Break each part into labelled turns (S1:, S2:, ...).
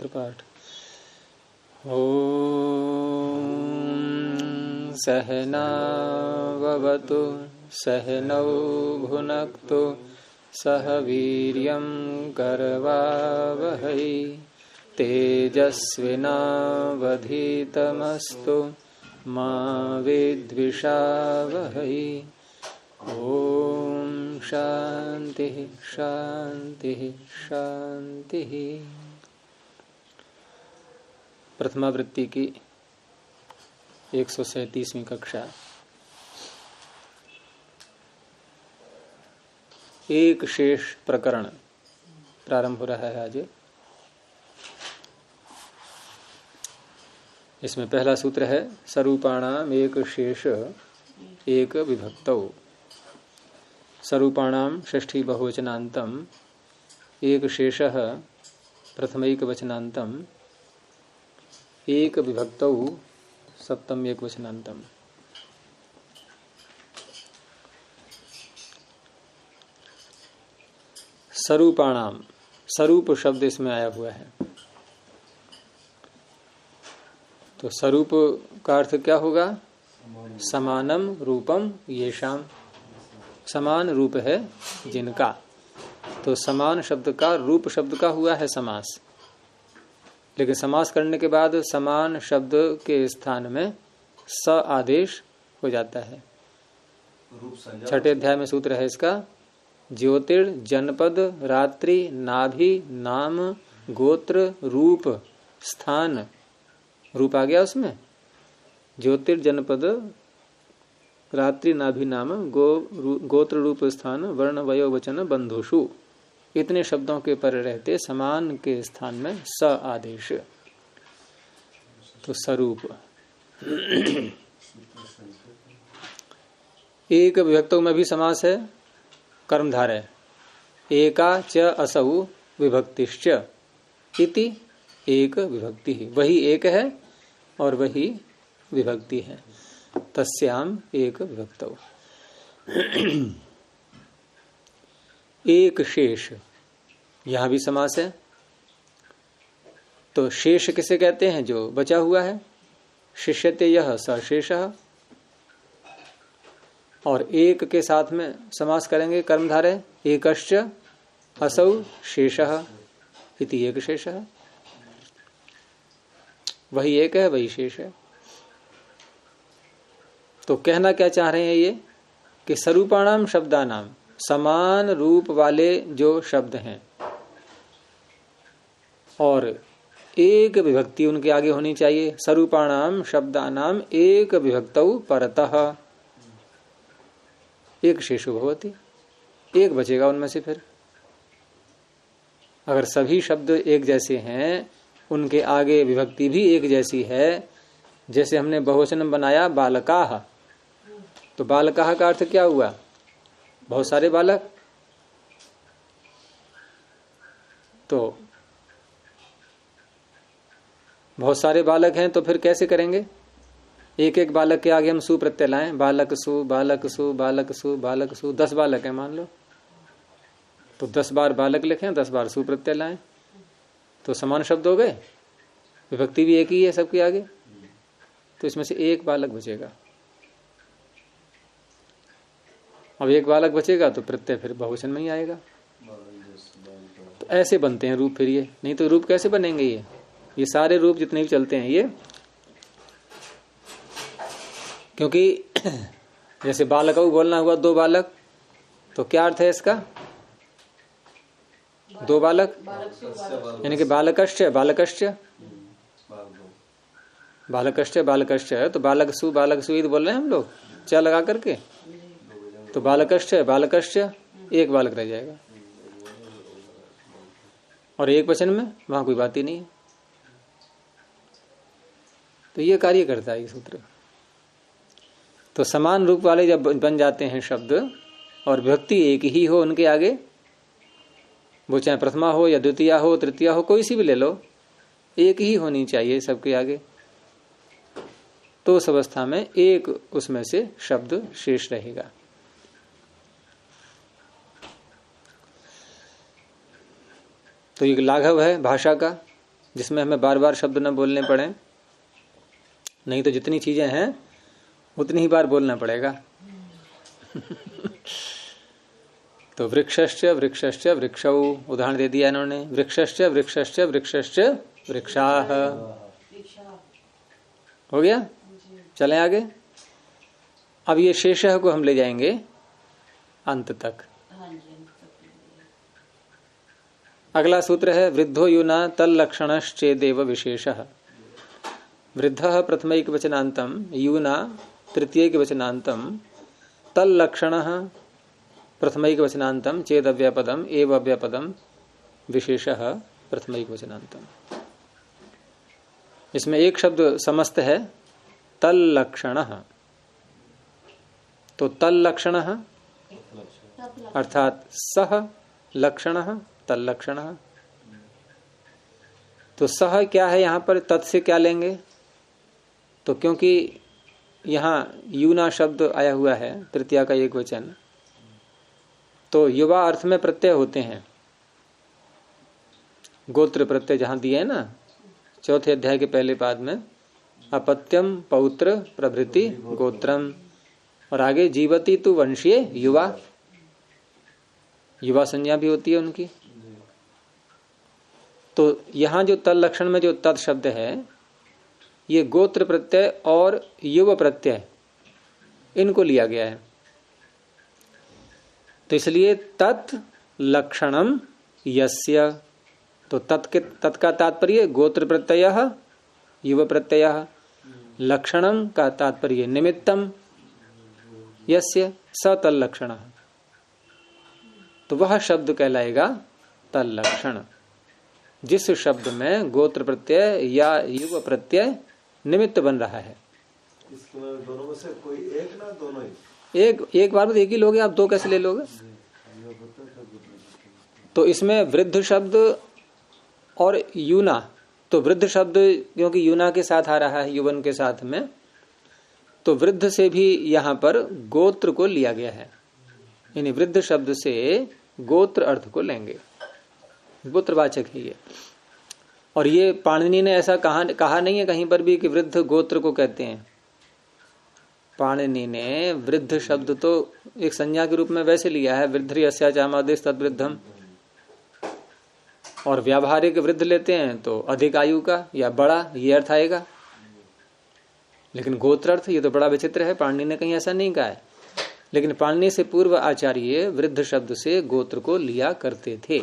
S1: मंत्र पाठ। ओम सहनाववतु सहनौ भुनक्तु सह वीर्यं करवावहै तेजस्विनावधीतमस्तु मा विद्विषावहै। ओम शांति शांति शांति। प्रथमावृत्ति की 137वीं कक्षा। एक शेष प्रकरण प्रारंभ हो रहा है आज। इसमें पहला सूत्र है स्वरूपाणाम एक शेष एक विभक्तौ। स्वरूपाणाम षष्ठी बहुवचनान्तम एक शेषः प्रथमैक वचनान्तम एक विभक्तौ सप्तम एक वचनान्तम। स्वरूपाणाम, स्वरूप शब्द इसमें आया हुआ है। तो स्वरूप का अर्थ क्या होगा? समानम रूपम येषाम, समान रूप है जिनका। तो समान शब्द का रूप शब्द का हुआ है समास, लेकिन समास करने के बाद समान शब्द के स्थान में स आदेश हो जाता है। छठे अध्याय में सूत्र है इसका, ज्योतिर जनपद रात्रि नाभि नाम गोत्र रूप स्थान। रूप आ गया उसमें। ज्योतिर जनपद रात्रि नाभि नाम गोत्र रूप स्थान वर्ण वयो वचन बंधुषु। इतने शब्दों के पर रहते समान के स्थान में स आदेश। तो स्वरूप। एक विभक्तों में भी समास है, कर्मधारय। एका च असौ विभक्तिश्च इति एक विभक्ति ही। वही एक है और वही विभक्ति है। तस्याम एक विभक्तौ। एक शेष, यहां भी समास है। तो शेष किसे कहते हैं? जो बचा हुआ है। शिष्यते यह सशेषः। और एक के साथ में समास करेंगे कर्मधारय। एकश्च असौ शेषः इति एक शेषः। वही एक है, वही शेष है। तो कहना क्या चाह रहे हैं ये कि स्वरूपाणाम शब्दानाम, समान रूप वाले जो शब्द हैं और एक विभक्ति उनके आगे होनी चाहिए। स्वरूपाणाम शब्दानाम एक विभक्तौ परतः एक शेषो भवति। एक बचेगा उनमें से। फिर अगर सभी शब्द एक जैसे हैं, उनके आगे विभक्ति भी एक जैसी है। जैसे हमने बहुवचन बनाया बालकाः, तो बालकाः का अर्थ क्या हुआ? बहुत सारे बालक। तो बहुत सारे बालक हैं तो फिर कैसे करेंगे? एक एक बालक के आगे हम सु प्रत्यय लाएं। बालक सु बालक सु बालक सु बालक सु। 10 बालक हैं मान लो, तो 10 बार बालक लिखें, 10 बार सु प्रत्यय लाएं, तो समान शब्द हो गए। विभक्ति भी एक ही है सबके आगे। तो इसमें से एक बालक बचेगा। अब एक बालक बचेगा तो प्रत्यय फिर बहुवचन में ही आएगा। तो ऐसे बनते हैं रूप। फिर ये नहीं तो रूप कैसे बनेंगे? ये सारे रूप जितने भी चलते हैं ये, क्योंकि जैसे बालकौ बोलना हुआ 2 बालक, तो क्या अर्थ है इसका? 2 बालक, यानी कि बालकश्च बालकश्च बालकश्च बालकश्च। तो बालक सु बोल रहे हैं हम लोग च लगा करके। तो बालकश्च बालकश्च, एक बालक रह जाएगा। और एक वचन में वहां कोई बात ही नहीं है। तो ये कार्य करता है ये सूत्र। तो समान रूप वाले जब बन जाते हैं शब्द और विभक्ति एक ही हो उनके आगे, वो चाहे प्रथमा हो या द्वितीया हो तृतीया हो, कोई सी भी ले लो, एक ही होनी चाहिए सबके आगे। तो उस अवस्था में एक उसमें से शब्द शेष रहेगा। तो एक लाघव है भाषा का, जिसमें हमें बार बार शब्द न बोलने पड़े, नहीं तो जितनी चीजें हैं उतनी ही बार बोलना पड़ेगा। तो वृक्षश्च वृक्षश्च वृक्षौ उदाहरण दे दिया इन्होंने। वृक्षश्च वृक्षश्च वृक्षश्च वृक्षाः हो गया। चलें आगे। अब ये शेषः को हम ले जाएंगे अंत तक। अगला सूत्र है वृद्धो यूना तल्लक्षणश्चेदेव विशेषः। वृद्धः प्रथमैकवचनान्तं यूना तृतीयैकवचनान्तं तल्लक्षणः प्रथमैकवचनान्तं चेदव्यापदम् एव अव्यापदम् विशेषः प्रथमैकवचनान्तं। इसमें एक शब्द समस्त है तल्लक्षणः। तो तल्लक्षणः अर्थात सह लक्षणः तल्लक्षणः। तो सह क्या है यहाँ पर, तत् से क्या लेंगे? तो क्योंकि यहाँ यूना शब्द आया हुआ है तृतीया का एक वचन, तो युवा अर्थ में प्रत्यय होते हैं। गोत्र प्रत्यय जहां दिए है ना, चौथे अध्याय के पहले पाद में, अपत्यम पौत्र प्रभृति गोत्रम, और आगे जीवती तु वंशीय युवा, युवा संज्ञा भी होती है उनकी। तो यहां जो तल लक्षण में जो तत् शब्द है, ये गोत्र प्रत्यय और युव प्रत्यय इनको लिया गया है। तो इसलिए तत् लक्षणम यस्य, तो तत् का तात्पर्य गोत्र प्रत्यय युव प्रत्यय, लक्षणम का तात्पर्य निमित्तम यस्य स तल्लक्षण, तो वह शब्द कहलाएगा तल्लक्षण जिस शब्द में गोत्र प्रत्यय या युव प्रत्यय निमित्त बन रहा है।
S2: इसमें दोनों में से कोई एक ना दोनों ही?
S1: एक बार में एक ही लोगे आप, दो कैसे ले लोगे? तो इसमें वृद्ध शब्द और यूना, तो वृद्ध शब्द क्योंकि यूना के साथ आ रहा है युवन के साथ में, तो वृद्ध से भी यहाँ पर गोत्र को लिया गया है। यानी वृद्ध शब्द से गोत्र अर्थ को लेंगे, गोत्रवाचक है ये। और ये पाणिनि ने ऐसा कहा नहीं है कहीं पर भी कि वृद्ध गोत्र को कहते हैं। पाणिनि ने वृद्ध शब्द तो एक संज्ञा के रूप में वैसे लिया है, वृद्ध यस्याचामादेश तद्वृद्धम, और व्यावहारिक वृद्ध लेते हैं तो अधिक आयु का या बड़ा, ये अर्थ आएगा। लेकिन गोत्र अर्थ ये तो बड़ा विचित्र है, पाणिनि ने कहीं ऐसा नहीं कहा है। लेकिन पाणिनि से पूर्व आचार्य वृद्ध शब्द से गोत्र को लिया करते थे,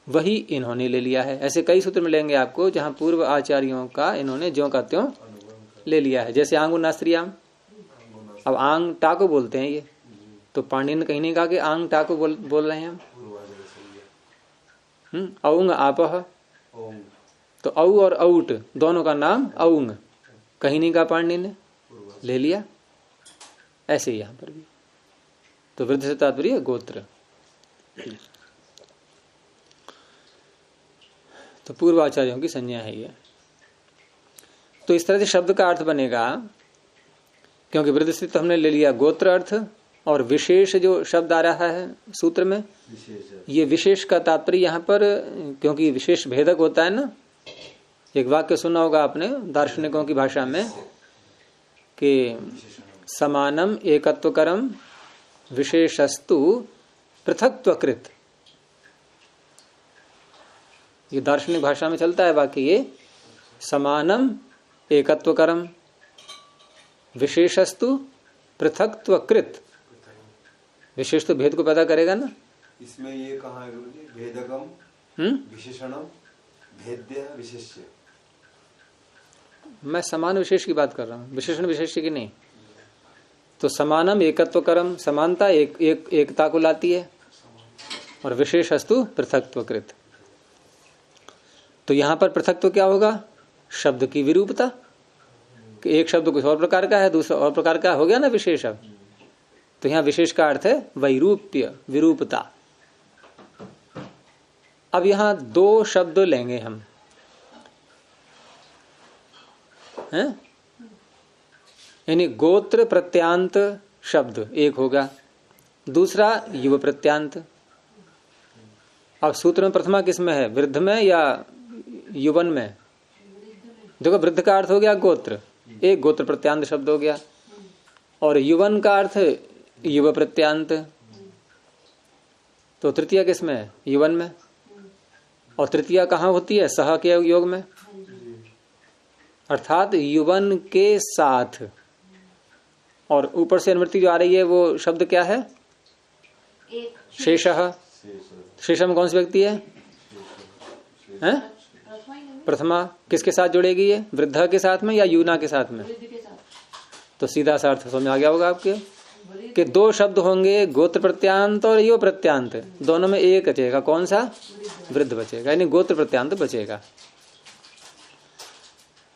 S1: वही इन्होंने ले लिया है। ऐसे कई सूत्र मिलेंगे आपको जहां पूर्व आचार्यों का इन्होंने ज्यों का त्यों ले लिया है। जैसे आंग नास्त्रियाम, अब आंग टा को बोलते हैं ये, तो पाणिनि ने कहीं नहीं कहा कि आंग टा को बोल रहे हैं हम। औंग आपह, तो औ और औट दोनों का नाम औंग, कहीं नहीं कहा पाणिनि ने, ले लिया। ऐसे ही यहां पर भी तो वृद्ध से तात्पर्य गोत्र। तो पूर्वाचार्यों की संज्ञा है ये। तो इस तरह से शब्द का अर्थ बनेगा, क्योंकि वृद्ध से तो हमने ले लिया गोत्र अर्थ, और विशेष जो शब्द आ रहा है सूत्र में, ये विशेष का तात्पर्य यहाँ पर, क्योंकि विशेष भेदक होता है ना। एक वाक्य सुना होगा आपने दार्शनिकों की भाषा में कि समानम एकत्वकरम विशेषस्तु पृथक्त्वकृत, ये दार्शनिक भाषा में चलता है वाक्य ये, समानम एकत्वकरम विशेषस्तु पृथक्त्वकृत, विशेष तो भेद को पैदा करेगा ना।
S2: इसमें ये कहा है गुरु जी, भेदकम विशेषणम भेद्य विशेष्य।
S1: मैं समान विशेष की बात कर रहा हूँ, विशेषण विशेष्य की नहीं। तो समानम एकत्वकरम, समानता एकता को लाती है, और विशेषस्तु पृथक्त्वकृत। तो यहां पर पृथक्त्व क्या होगा? शब्द की विरूपता, कि एक शब्द कुछ और प्रकार का है, दूसरा और प्रकार का हो गया ना विशेष। तो यहाँ विशेष का अर्थ है वैरूप्य, विरूपता। अब यहां दो शब्द लेंगे हम, हैं? यानी गोत्र प्रत्यांत शब्द एक होगा, दूसरा युव प्रत्यांत। अब सूत्र में प्रथमा किस में है, वृद्ध में या युवन में, देखो वृद्ध का अर्थ हो गया गोत्र, एक गोत्र प्रत्यांत शब्द हो गया, और युवन का अर्थ युव प्रत्यांत, तो तृतीया किसमें है? युवन में। और तृतीया कहाँ होती है? सह के योग में, अर्थात युवन के साथ। और ऊपर से अनुवृत्ति जो आ रही है वो शब्द क्या है? शेषः। शेषम कौन सी व्यक्ति है? प्रथमा। किसके साथ जुड़ेगी ये? वृद्धा के साथ में या यूना के साथ में? तो सीधा सा अर्थ समझ में आ गया होगा आपके कि दो शब्द होंगे, गोत्र प्रत्यांत और युव प्रत्यांत, दोनों में एक बचेगा। कौन सा? वृद्ध बचेगा, यानी गोत्र प्रत्यांत बचेगा।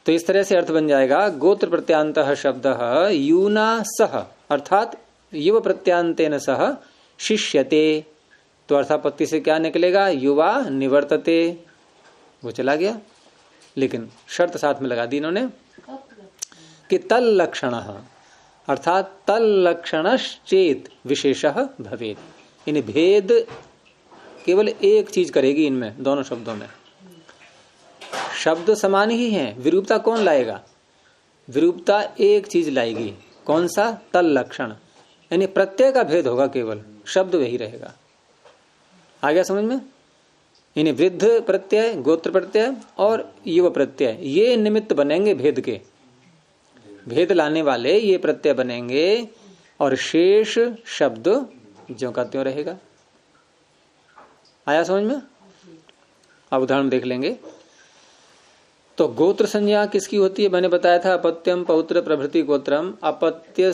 S1: तो इस तरह से अर्थ बन जाएगा गोत्र प्रत्यांत शब्द यूना सह, अर्थात युव प्रत्यांतेन सह शिष्यते। तो अर्थापत्ति से क्या निकलेगा? युवा निवर्तते, वो चला गया। लेकिन शर्त साथ में लगा दी इन्होंने कि तल लक्षण, अर्थात तल लक्षणश्चेत विशेषः भवेत्। इन भेद केवल एक चीज करेगी इनमें, दोनों शब्दों में। शब्द समान ही हैं, विरूपता कौन लाएगा? विरूपता एक चीज लाएगी, कौन सा? तल लक्षण, यानी प्रत्यय का भेद होगा, केवल शब्द वही रहेगा। आ गया समझ में? यानी वृद्ध प्रत्यय, गोत्र प्रत्यय और युव प्रत्यय, ये निमित्त बनेंगे भेद के, भेद लाने वाले ये प्रत्यय बनेंगे, और शेष शब्द ज्यों का त्यों रहेगा। आया समझ में? अब उदाहरण देख लेंगे। तो गोत्र संज्ञा किसकी होती है? मैंने बताया था अपत्यम पौत्र प्रभृति गोत्रम, अपत्य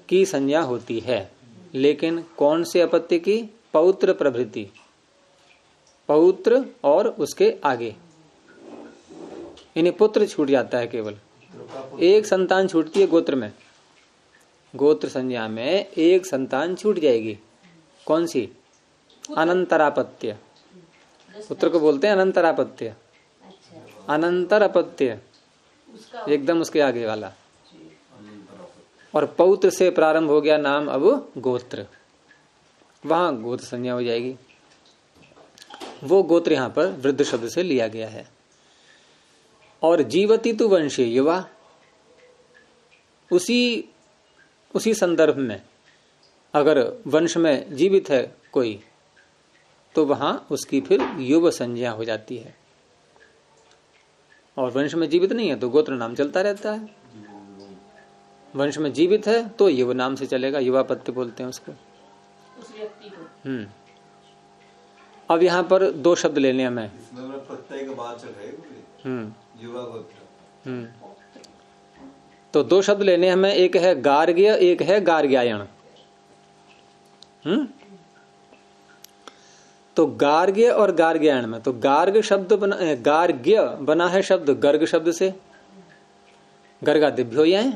S1: की संज्ञा होती है। लेकिन कौन से अपत्य की? पौत्र प्रभृति, पौत्र और उसके आगे, यानी पुत्र छूट जाता है, केवल एक संतान छूटती है गोत्र में। गोत्र संज्ञा में एक संतान छूट जाएगी, कौन सी? अनंतरापत्य। पुत्र को बोलते हैं अनंतरापत्य, अनंतर अपत्य, एकदम उसके आगे वाला। और पौत्र से प्रारंभ हो गया नाम अब गोत्र, वहां गोत्र संज्ञा हो जाएगी। वो गोत्र यहां पर वृद्ध शब्द से लिया गया है। और जीवती तु वंशे युवा, उसी संदर्भ में अगर वंश में जीवित है कोई, तो वहां उसकी फिर युव संज्ञा हो जाती है। और वंश में जीवित नहीं है तो गोत्र नाम चलता रहता है। वंश में जीवित है तो युव नाम से चलेगा, युवापत्य बोलते हैं उसको, उस व्यक्ति को। अब यहाँ पर दो शब्द लेने हमें,
S2: प्रत्यय के बाद युवा गोत्र।
S1: तो दो शब्द लेने हमें, एक है गार्ग्य, एक है गार्ग्यायण। तो गार्ग्य और गार्ग्यायण में, तो गार्ग शब्द बना, गार्ग्य बना है शब्द गर्ग शब्द से, गर्गा दिभ्यो यह,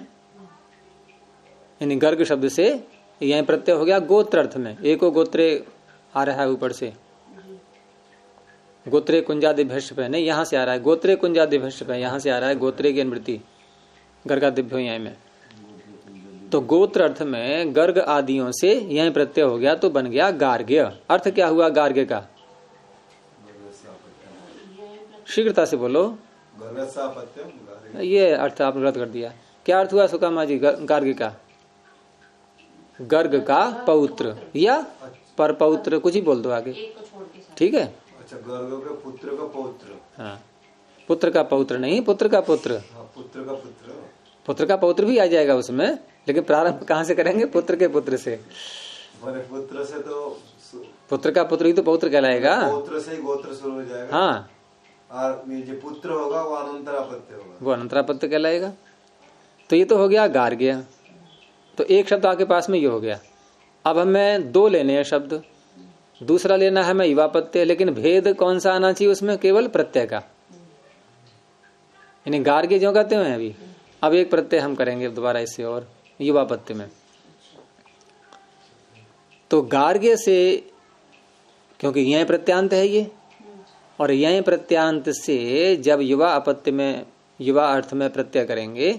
S1: यानी गर्ग शब्द से यह प्रत्यय हो गया गोत्र अर्थ में। एको गोत्रे आ रहा है ऊपर से, गोत्रे कुंजादिभ्यश्च पे नहीं, यहां से आ रहा है गोत्रे कुंजादिभ्यश्च पे, यहां से आ रहा है गोत्रे की अनुवृत्ति गर्गा दिभ्यो यह में। तो गोत्र अर्थ में गर्ग आदियों से यह प्रत्यय हो गया तो बन गया गार्ग्य। अर्थ क्या हुआ गार्ग्य का? शीघ्रता से बोलो। ये अर्थ आपने गलत कर दिया। क्या अर्थ हुआ सुकामा जी गार्ग्य का? गर्ग का पौत्र या पर पौत्र, कुछ ही बोल दो आगे, ठीक है?
S2: अच्छा, गर्ग का पुत्र का पौत्र।
S1: हाँ, पुत्र का पौत्र नहीं, पुत्र का पुत्र।
S2: हाँ, पुत्र का पुत्र,
S1: पुत्र का पौत्र भी आ जाएगा उसमें, लेकिन प्रारंभ कहाँ से करेंगे? पुत्र के पुत्र से।
S2: पुत्र से तो
S1: पुत्र का पुत्र ही तो पौत्र कहलाएगा,
S2: पौत्र से ही गोत्र शुरू हो जाएगा।
S1: हाँ,
S2: और जो पुत्र होगा वो अनंतरापत्य होगा,
S1: वो अनंतरापत्य कहलाएगा। तो ये तो हो गया गार्ग्य। तो एक शब्द आपके पास में ये हो गया। अब हमें दो लेने हैं शब्द, दूसरा लेना है हमें युवापत्य, लेकिन भेद कौन सा आना चाहिए उसमें? केवल प्रत्यय का, यानी गार्ग्य जो कहते हैं अभी। अब एक प्रत्यय हम करेंगे दोबारा इससे और युवापत्य में। तो गार्ग्य से, क्योंकि यह प्रत्यांत है ये, और यह प्रत्यांत से जब युवा अपत्य में, युवा अर्थ में प्रत्यय करेंगे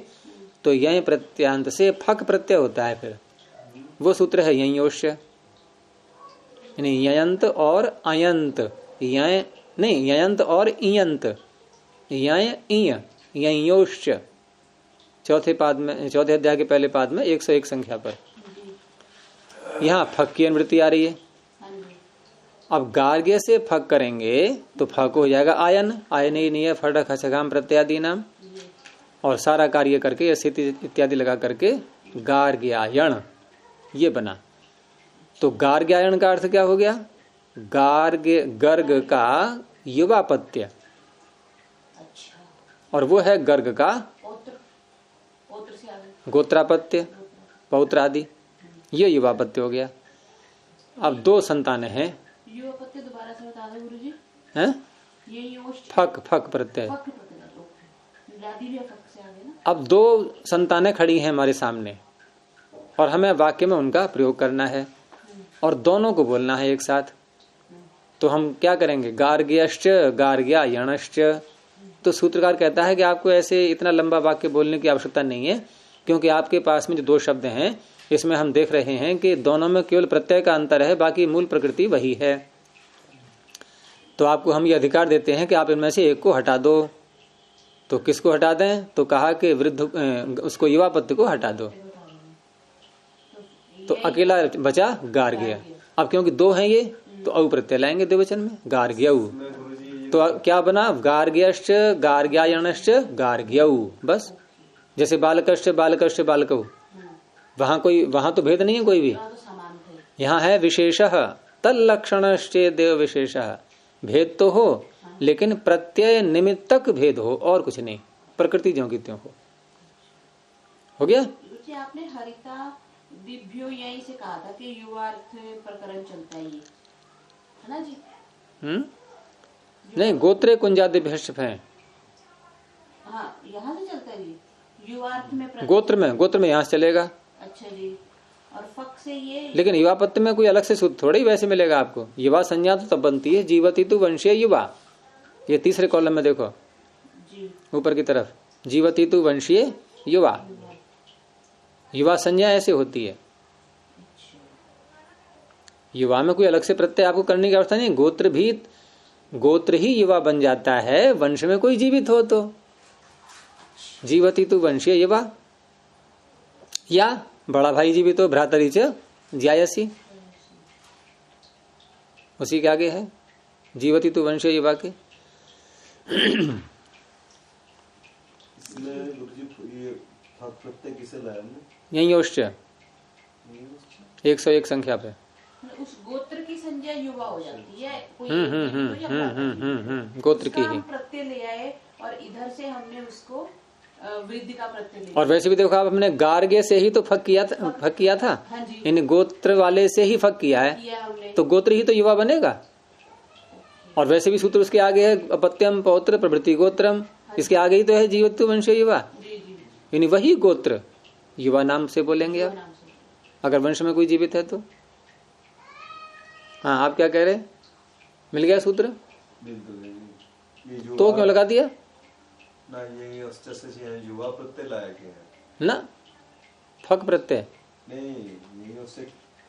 S1: तो यह प्रत्यांत से फक प्रत्यय होता है। फिर वो सूत्र है ययोश्य, यानी ययंत और अयंत, यय नहीं, ययंत और इयंत, योश्च चौथे अध्याय के पहले पाद में 101 संख्या पर यहाँ फक की अनुवृत्ति आ रही है। अब गार्ग्य से फक करेंगे तो फक हो जाएगा आयन, आयनीय फट खचगाम प्रत्यादि नाम, और सारा कार्य करके स्थिति इत्यादि लगा करके गार्ग्यायण ये बना। तो गार्ग्यायण का अर्थ क्या हो गया? गर्ग का युवापत्य, और वो है गर्ग का गोत्रापत्य पौत्र आदि, ये युवापत्य हो गया। अब 2 संतानें हैं।
S3: युवापत्य दोबारा से बता दो गुरुजी।
S1: हैं?
S3: ये
S1: फक प्रत्यय। अब 2 संतानें खड़ी हैं हमारे सामने और हमें वाक्य में उनका प्रयोग करना है और दोनों को बोलना है एक साथ। तो हम क्या करेंगे? गार्ग्यश्च गार्ग्यायणश्च। तो सूत्रकार कहता है कि आपको ऐसे इतना लंबा वाक्य बोलने की आवश्यकता नहीं है, क्योंकि आपके पास में जो 2 शब्द हैं इसमें हम देख रहे हैं कि दोनों में केवल प्रत्यय का अंतर है, बाकी मूल प्रकृति वही है। तो आपको हम ये अधिकार देते हैं कि आप इनमें से एक को हटा दो। तो किसको हटा दें? तो कहा कि वृद्ध उसको युवापत्य को हटा दो, तो अकेला बचा गार्ग्य। अब क्योंकि 2 हैं ये, तो औ प्रत्यय लाएंगे द्विवचन में, गार्ग्यौ। तो क्या बना? गार्ग्यश्च गार्ग्यायणश्च गार्ग्यौ। बस जैसे बालकश्च बालकश्च बालकौ, वहां तो भेद नहीं है कोई भी। यहाँ है विशेषः तल्लक्षणश्च देव विशेषः। भेद तो हो लेकिन प्रत्यय निमित्तक भेद हो, और कुछ नहीं, प्रकृति ज्यों की त्यों हो गया।
S3: आपने हरिता दिव्यो यही से कहा था कि युवार्थ प्रकरण चलता है, ये है ना जी?
S1: नहीं, गोत्रे कुंजादिभ्यश्च है।
S3: हाँ, यहाँ से चलता है ये युवार्थ में,
S1: गोत्र में यहाँ से चलेगा।
S3: अच्छा जी। और फक से ये,
S1: लेकिन युवापत्य में कोई अलग से सूत्र थोड़ा ही वैसे मिलेगा आपको। युवा संज्ञा तो तब बनती है जीवती तु वंशीय युवा। ये तीसरे कॉलम में देखो ऊपर की तरफ, जीवती तु वंशीय युवा, युवा संज्ञा ऐसे होती है। युवा में कोई अलग से प्रत्यय आपको करने की आवश्यकता नहीं। गोत्र ही युवा बन जाता है वंश में कोई जीवित हो तो। जीवती तु वंशीय युवा, या बड़ा भाई जीवित हो भ्रातरी च ज्यायसी, उसी के आगे है जीवती तु वंशीय युवा के। यही योश्च 101 संख्या पे
S3: उस गोत्र की संज्ञा युवा हो जाती है।
S1: गोत्र की ही
S3: प्रत्यय ले आए और इधर से हमने उसको वृद्धि का प्रत्यय ले।
S1: और वैसे भी देखो आप, हमने गार्ग्य से ही तो फक किया था।
S3: हाँ जी।
S1: इन गोत्र वाले से ही फक किया है, तो गोत्र ही तो युवा बनेगा। और वैसे भी सूत्र उसके आगे है अपत्यम पौत्र प्रभृति गोत्रम, इसके आगे ही तो है जीवत्व वंशीय युवा। यानी वही गोत्र युवा नाम से बोलेंगे आप, अगर वंश में कोई जीवित है तो। हाँ, आप क्या कह रहे? मिल गया सूत्र? तो क्यों लगा दिया
S2: ना? ये युवा प्रत्यय लाया गया
S1: ना, फक प्रत्यय
S2: नहीं, ये उससे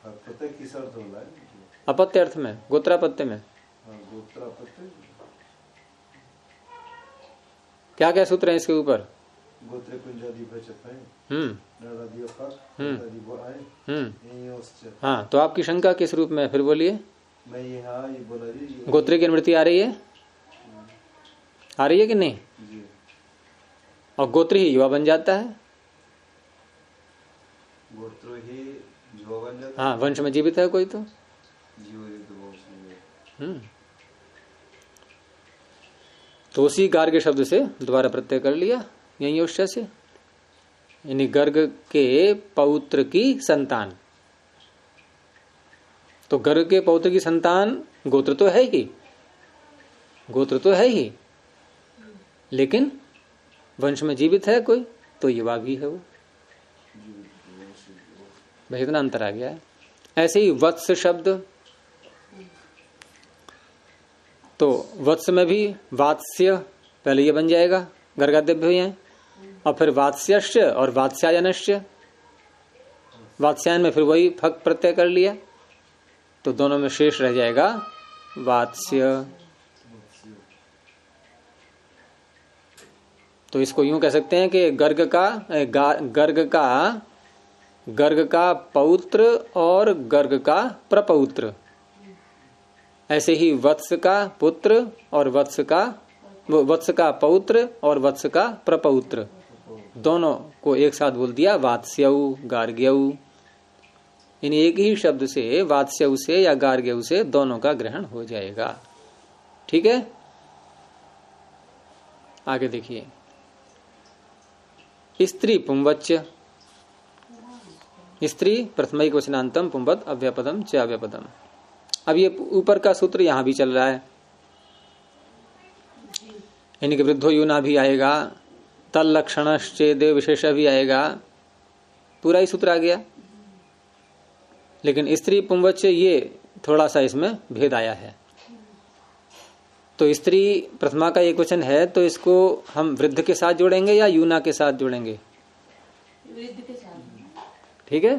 S2: प्रत्यय किस अर्थ में लाया?
S1: अपत्य अर्थ में, गोत्रापत्य में।
S2: गोत्रापत्य
S1: क्या क्या सूत्र है इसके ऊपर?
S2: गोत्र कुंजादि भचफै नरदियो फक नरदियो आए।
S1: हाँ, तो आपकी शंका किस रूप में, फिर बोलिए।
S2: मैं ये बोला जी,
S1: गोत्र की अनुवृत्ति आ रही है? आ रही है कि नहीं
S2: जी।
S1: और गोत्र ही युवा बन जाता है।
S2: गोत्र ही युवा बन जाता है।
S1: हाँ, वंश में जीवित है कोई तो। तो उसी गार्ग्य शब्द से दोबारा प्रत्यय कर लिया यही योश्य से, यानी गर्ग के पौत्र की संतान। तो गर्ग के पौत्र की संतान गोत्र तो है ही, गोत्र तो है ही, लेकिन वंश में जीवित है कोई तो युवा भी है वो। बस इतना अंतर आ गया है। ऐसे ही वत्स शब्द, तो वत्स में भी वात्स्य पहले ये बन जाएगा, गर्गादिभ्य है, और फिर वात्स्यश्च और वात्स्यायनश्च। वात्स्यायन में फिर वही फक प्रत्यय कर लिया, तो दोनों में शेष रह जाएगा वात्स्य। तो इसको यूं कह सकते हैं कि गर्ग का पौत्र और गर्ग का प्रपौत्र, ऐसे ही वत्स का पुत्र और वत्स का पौत्र और वत्स का प्रपौत्र, दोनों को एक साथ बोल दिया वात्स्यऊ गार्ग्यऊ। इन एक ही शब्द से वात्स्यऊ से या गार्ग्यऊ से दोनों का ग्रहण हो जाएगा। ठीक है, आगे देखिए। स्त्री पुंवच्च, स्त्री प्रथमैक वचनांतम पुंवत अव्यपदम च अव्यपदम। अब ये ऊपर का सूत्र यहां भी चल रहा है, यानी कि वृद्धो यूना भी आएगा, तल लक्षणश्चेद विशेष भी आएगा, पूरा ही सूत्र आ गया। लेकिन स्त्री पुंवच्च ये थोड़ा सा इसमें भेद आया है। तो स्त्री प्रथमा का एक वचन है, तो इसको हम वृद्ध के साथ जोड़ेंगे या यूना के साथ जोड़ेंगे?
S3: वृद्ध के साथ।
S1: ठीक है,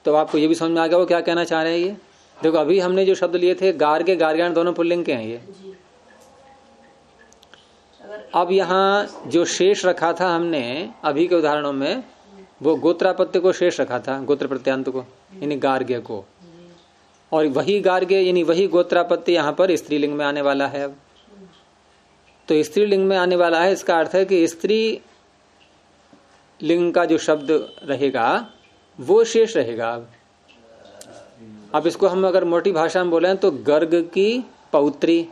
S1: तो आपको ये भी समझ में आ गया वो क्या कहना चाह रहे हैं। ये देखो, अभी हमने जो शब्द लिए थे गार्ग्य गार्ग्यायण दोनों पुल्लिंग के हैं ये। अब यहाँ जो शेष रखा था हमने अभी के उदाहरणों में, वो गोत्रापत्य को शेष रखा था, गोत्र प्रत्यांत को, यानी गार्ग्य को, और वही गार्ग्य यानी वही गोत्रापत्य यहाँ पर स्त्रीलिंग में आने वाला है। अब तो स्त्रीलिंग में आने वाला है, इसका अर्थ है कि स्त्री लिंग का जो शब्द रहेगा वो शेष रहेगा। अब इसको हम अगर मोटी भाषा में बोले तो गर्ग की पौत्री,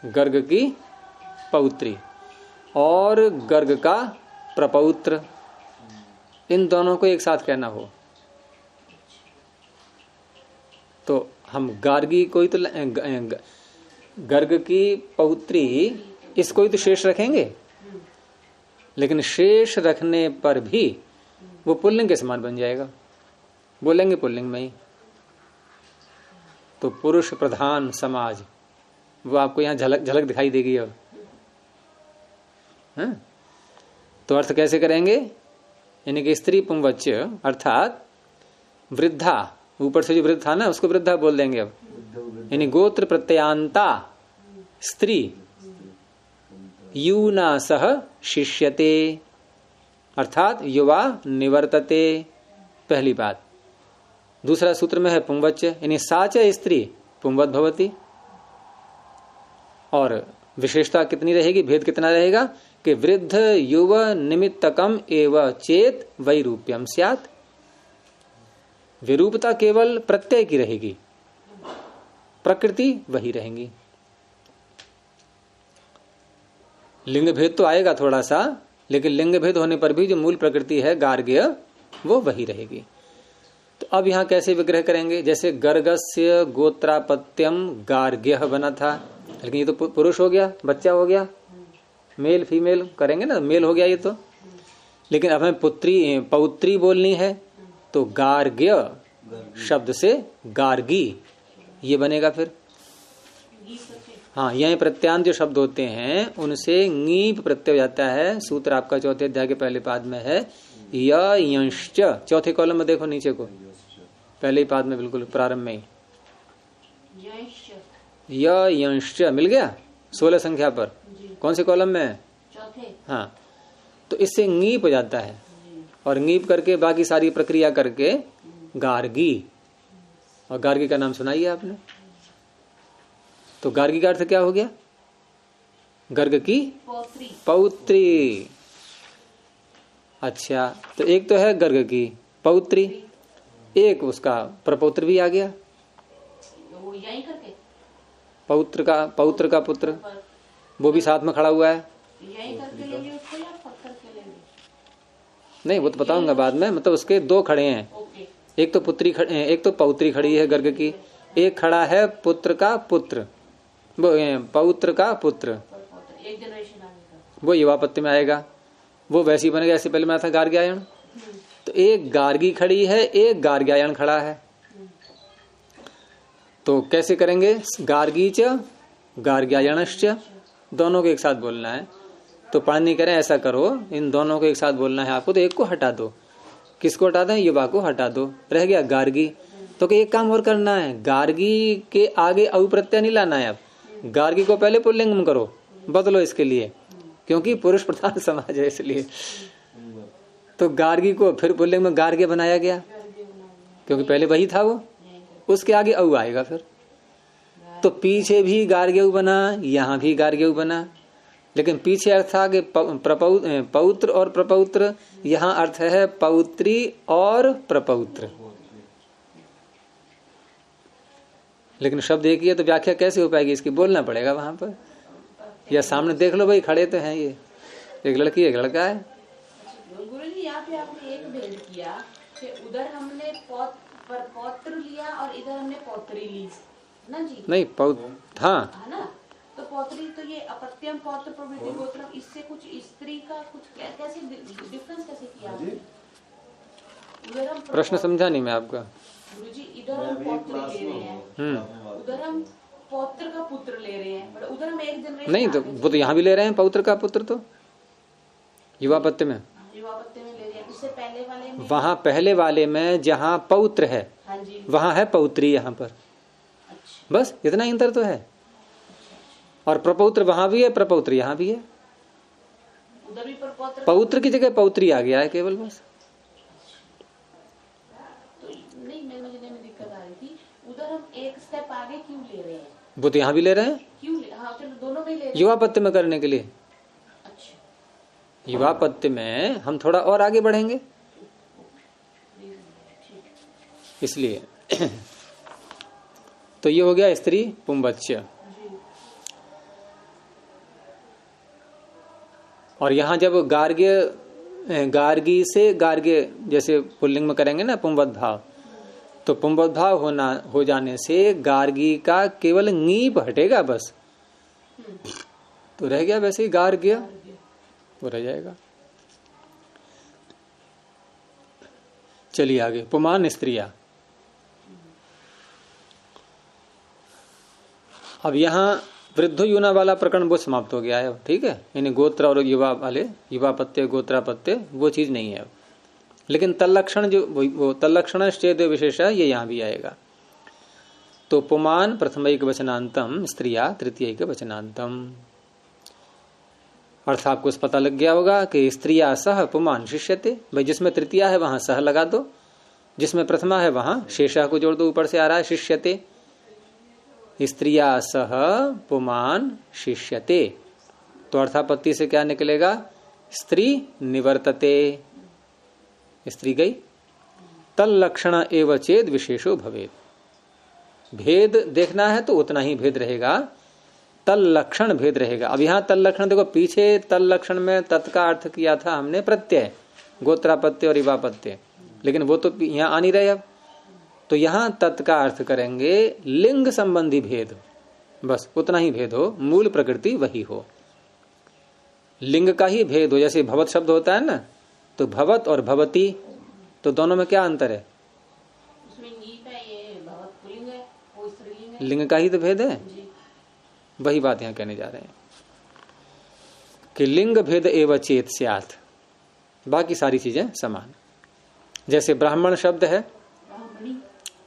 S1: गर्ग की पौत्री और गर्ग का प्रपौत्र, इन दोनों को एक साथ कहना हो तो हम गार्गी कोई तो गर्ग की पौत्री इसको ही तो शेष रखेंगे, लेकिन शेष रखने पर भी वो पुल्लिंग के समान बन जाएगा, बोलेंगे पुल्लिंग में ही। तो पुरुष प्रधान समाज वो आपको यहाँ झलक झलक दिखाई देगी। अब तो अर्थ कैसे करेंगे, यानी कि स्त्री पुंवच्च अर्थात वृद्धा, ऊपर से जो वृद्ध था ना उसको वृद्धा बोल देंगे अब, यानी गोत्र प्रत्यांता स्त्री यूना सह शिष्यते, अर्थात युवा निवर्तते, पहली बात। दूसरा सूत्र में है पुंवच्च, यानी साच स्त्री पुंवत भवती। और विशेषता कितनी रहेगी, भेद कितना रहेगा कि वृद्ध युव निमित्तकम एव चेत वैरूप्यम स्यात्, विरूपता केवल प्रत्यय की रहेगी, प्रकृति वही रहेंगी। लिंग भेद तो आएगा थोड़ा सा, लेकिन लिंग भेद होने पर भी जो मूल प्रकृति है गार्ग्य वो वही रहेगी। तो अब यहां कैसे विग्रह करेंगे, जैसे गर्गस्य गोत्रापत्यम गार्ग्य बना था, लेकिन ये तो पुरुष हो गया, बच्चा हो गया, मेल फीमेल करेंगे ना, मेल हो गया ये तो। लेकिन अब हमें पौत्री बोलनी है तो गार्ग्य शब्द से गार्गी ये बनेगा। फिर हाँ, यह प्रत्यांत जो शब्द होते हैं उनसे ङीप प्रत्यय हो जाता है। सूत्र आपका चौथे अध्याय के पहले पाद में है, यंश्च, चौथे कॉलम में देखो नीचे को, पहले ही पाद में बिल्कुल प्रारंभ में ही यंश्च मिल गया 16 संख्या पर। कौन से कॉलम में है?
S3: चौथे।
S1: हाँ, तो इससे ङीप हो जाता है, और ङीप करके बाकी सारी प्रक्रिया करके गार्गी, और गार्गी का नाम सुनाइए आपने। तो गार्गी का अर्थ क्या हो गया, गर्ग की पौत्री। अच्छा, तो एक तो है गर्ग की पौत्री, एक उसका प्रपौत्र भी आ गया,
S3: वो यही करके
S1: पौत्र का पुत्र, वो भी साथ में खड़ा हुआ है।
S3: यही करके लेंगे उसको या पत्थर के लेंगे?
S1: नहीं, वो तो बताऊंगा बाद में, मतलब उसके दो खड़े हैं, एक तो पुत्री एक तो पौत्री खड़ी है गर्ग की, एक खड़ा है पुत्र का पुत्र, वो पौत्र का पुत्र,
S3: एक जनरेशन आगे
S1: वो युवापत्ति में आएगा, वो वैसी बनेगा जैसे पहले में था गार्ग्यायण। तो एक गार्गी खड़ी है, एक गार्ग्यायण खड़ा है, तो कैसे करेंगे, गार्गी च गार्ग्यायणश्च, दोनों को एक साथ बोलना है। तो पाणिनि कह रहे हैं ऐसा करो, इन दोनों को एक साथ बोलना है आपको, तो एक को हटा दो। किसको हटा दें, युवा को हटा दो, रह गया गार्गी। तो एक काम और करना है, गार्गी के आगे अवप्रत्यय नहीं लाना है, अब गार्गी को पहले पुल्लिंग में करो, बदलो इसके लिए, क्योंकि पुरुष प्रधान समाज है इसलिए। तो गार्गी को फिर पुल्लिंग में गार्ग्य बनाया गया क्योंकि पहले वही था वो, उसके आगे औ आएगा फिर। तो पीछे भी गार्ग्यऊ बना, यहां भी गार्ग्यऊ बना, लेकिन पीछे अर्थ था कि पौत्र और प्रपौत्र, यहां अर्थ है पौत्री और प्रपौत्र। लेकिन शब्द एक ही है तो व्याख्या कैसे हो पाएगी इसकी, बोलना पड़ेगा वहां पर, या सामने देख लो भाई खड़े तो हैं ये, एक लड़की एक लड़का है।
S3: गुरुजी यहाँ पे आपने एक भेद किया कि उधर हमने पौत्र लिया और इधर हमने पौत्री ली ना जी।
S1: नहीं हाँ
S3: है ना, तो पौत्री तो ये अपत्यम पौत्र प्रवृत्ति गोत्रम, इससे कुछ स्त्री का कुछ कैसे डिफरेंस कैसे किया आपने? उधर हम
S1: प्रश्न समझा नहीं मैं आपका
S3: गुरुजी, इधर हम पौत्र ले रहे हैं, उधर हम पौत्र का पुत्र ले रहे हैं, पर उधर हम एक जनरेशन
S1: नहीं, तो वो तो यहाँ भी ले रहे हैं पौत्र का पुत्र, तो युवापत्य में
S3: ले रहे हैं। उससे पहले वाले में,
S1: वहाँ पहले वाले में जहाँ पौत्र है वहाँ है पौत्री यहाँ पर। अच्छा। बस इतना ही अंतर तो है। और प्रपौत्र वहां भी है, प्रपौत्र यहाँ भी है।
S3: उधर भी
S1: पौत्र की जगह पौत्री आ गया है केवल, बस।
S3: तो नहीं, मुझे दिक्कत आ रही थी, उधर हम एक स्टेप आगे क्यों ले रहे हैं?
S1: वो तो यहाँ भी ले रहे हैं,
S3: क्यों हाँ, चलो दोनों में ले रहे हैं।
S1: युवापत्य में करने के लिए। अच्छा। युवापत्य में हम थोड़ा और आगे बढ़ेंगे इसलिए। तो ये हो गया स्त्री पुंबच्य। और यहां जब गार्गी से गार्ग्य जैसे पुल्लिंग में करेंगे ना पुंवद भाव, तो पुंवद भाव हो जाने से गार्गी का केवल ङीप हटेगा बस, तो रह गया वैसे ही गार्ग्य, वो रह जाएगा। चलिए आगे, पुमान स्त्रिया। अब यहां वृद्ध युना वाला प्रकरण वो समाप्त हो गया है, ठीक है। यानी गोत्र और युवा वाले, युवापत्य गोत्रापत्य वो चीज नहीं है। लेकिन तल्लक्षण जो वो तल्लक्षण चेद विशेष है, ये यहां भी आएगा। तो पुमान प्रथमैक वचनांतम, स्त्रिया तृतीयैक वचनांतम। अर्थ आपको पता लग गया होगा कि स्त्रिया सह पुमान शिष्यते, भाई जिसमें तृतीया है वहां सह लगा दो, जिसमें प्रथमा है वहां शेषा को जोड़ दो, ऊपर से आ रहा है शिष्यते। स्त्रिया सह पुमान शिष्यते, तो अर्थापत्ति से क्या निकलेगा? स्त्री निवर्तते, स्त्री गई। तल लक्षण एवं चेद विशेषो भवेद। भेद देखना है तो उतना ही भेद रहेगा, तल लक्षण भेद रहेगा। अब यहाँ तल लक्षण देखो, पीछे तल लक्षण में तत् का अर्थ किया था हमने प्रत्यय, गोत्रापत्य और युवापत्य, लेकिन वो तो यहाँ आ नहीं रहे। अब तो यहां तत् का अर्थ करेंगे लिंग संबंधी भेद, बस उतना ही भेद हो, मूल प्रकृति वही हो, लिंग का ही भेद हो। जैसे भवत शब्द होता है ना, तो भवत और भवती, तो दोनों में क्या अंतर है?
S3: उसमें नीप है, ये भवत पुल्लिंग है, वो स्त्रीलिंग है,
S1: लिंग का ही तो भेद है। वही बात यहां कहने जा रहे हैं कि लिंग भेद एवं चेत स्यात्, बाकी सारी चीजें समान। जैसे ब्राह्मण शब्द है